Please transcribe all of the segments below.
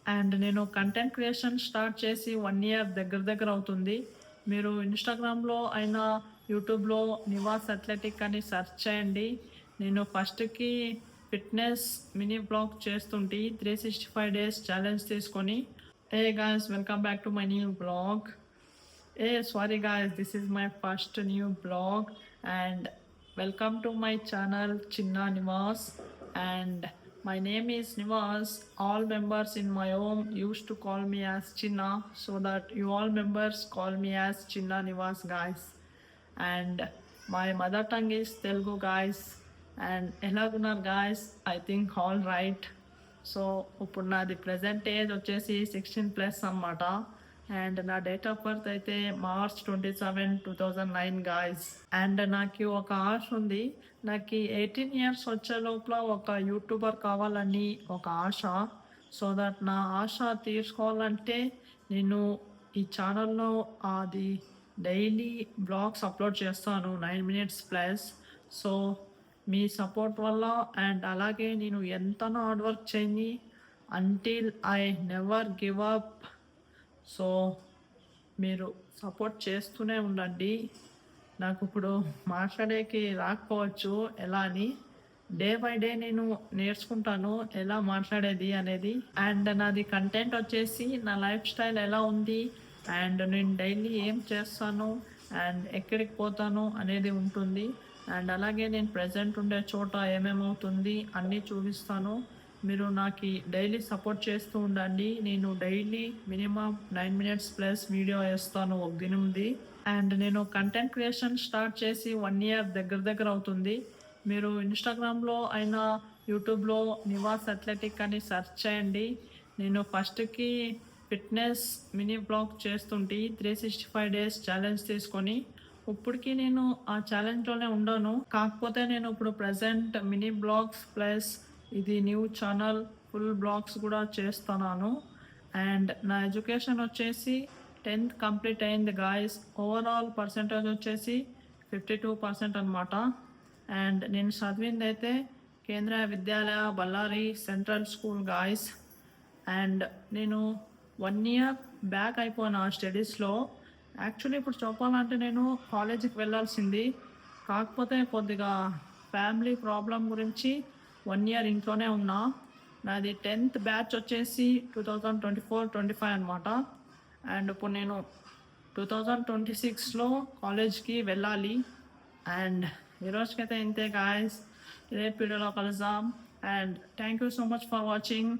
And నేను content creation start చేసి 1 year దగ్గర అవుతుంది. మీరు ఇన్‌స్టాగ్రామ్‌లో అయినా, యూట్యూబ్‌లో నివాస్ అథ్లెటిక్ అని సెర్చ్ చేయండి. నేను ఫస్ట్‌కి ఫిట్‌నెస్ మినీ వ్లాగ్ చేస్తుంటి 365 డేస్ ఛాలెంజ్ తీసుకొని. Hey guys, welcome back to my new vlog. Sorry guys, this is my first new blog and welcome to my channel Chinna Nivas. And my name is Nivas. All members in my home used to call me as Chinna, so that you all members call me as Chinna Nivas guys. And my mother tongue is Telugu guys. And elagunar guys, I think all right. So ఇప్పుడు నాది present age వచ్చేసి 16+ అన్నమాట. And నా date of birth అయితే March 27, 2009 guys. And నాకు ఒక ఆశ ఉంది. నాకు 18 ఇయర్స్ వచ్చే లోపల ఒక యూట్యూబర్ కావాలని ఒక ఆశ. సో దట్ నా ఆశ తీర్చుకోవాలంటే నేను ఈ ఛానల్లో అది డైలీ బ్లాగ్స్ అప్లోడ్ చేస్తాను 9 minutes ప్లస్. సో మీ సపోర్ట్ వల్ల అండ్ అలాగే నేను ఎంతనో హార్డ్ వర్క్ చేయని until I never give up. So మీరు సపోర్ట్ చేస్తూనే ఉండండి. నాకు ఇప్పుడు మాట్లాడేకి రాకపోవచ్చు ఎలా అని. డే బై డే నేను నేర్చుకుంటాను ఎలా మాట్లాడేది అనేది. అండ్ నాది కంటెంట్ వచ్చేసి నా లైఫ్ స్టైల్ ఎలా ఉంది అండ్ నేను డైలీ ఏం చేస్తాను అండ్ ఎక్కడికి పోతాను అనేది ఉంటుంది. అండ్ అలాగే నేను ప్రజెంట్ ఉండే చోట ఏమేమవుతుంది అన్నీ చూపిస్తాను. మీరు నాకు డైలీ సపోర్ట్ చేస్తూ ఉండండి. నేను daily minimum 9 minutes plus video వేస్తాను ఒక దినంది. అండ్ నేను కంటెంట్ క్రియేషన్ స్టార్ట్ చేసి 1 ఇయర్ దగ్గర అవుతుంది. మీరు ఇన్‌స్టాగ్రామ్‌లో అయినా, యూట్యూబ్‌లో నివాస్ అథ్లెటిక్ అని సెర్చ్ చేయండి. నేను ఫస్ట్‌కి ఫిట్‌నెస్ మినీ వ్లాగ్ చేస్తుంటి 365 డేస్ ఛాలెంజ్ తీసుకొని. ఇప్పటికి నేను ఆ ఛాలెంజ్లోనే ఉన్నాను. కాకపోతే నేను ఇప్పుడు ప్రజెంట్ మినీ బ్లాగ్స్ ప్లస్ ఇది న్యూ ఛానల్ ఫుల్ బ్లాగ్స్ కూడా చేస్తున్నాను. అండ్ నా ఎడ్యుకేషన్ వచ్చేసి 10th కంప్లీట్ అయింది గాయస్. ఓవరాల్ పర్సెంటేజ్ వచ్చేసి 52% అనమాట. అండ్ నేను చదివింది అయితే Kendriya Vidyalaya Bellary central school guys. And నేను 1 ఇయర్ బ్యాక్ అయిపోయిన స్టడీస్లో. యాక్చువల్లీ ఇప్పుడు చెప్పాలంటే నేను కాలేజీకి వెళ్ళాల్సింది. కాకపోతే కొద్దిగా ఫ్యామిలీ ప్రాబ్లం గురించి 1 ఇయర్ ఇంట్లోనే ఉన్నా. నాది 10th బ్యాచ్ వచ్చేసి 2024-25 అనమాట. అండ్ ఇప్పుడు నేను 2026లో కాలేజ్కి వెళ్ళాలి. అండ్ ఈరోజుకైతే ఇంతే గాయస్. రేపు వీడియోలో కలుద్దాం. And thank you so much for watching.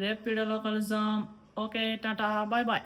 రేపు వీడియోలో కలుద్దాం. ఓకే, టాటా, బాయ్ బాయ్.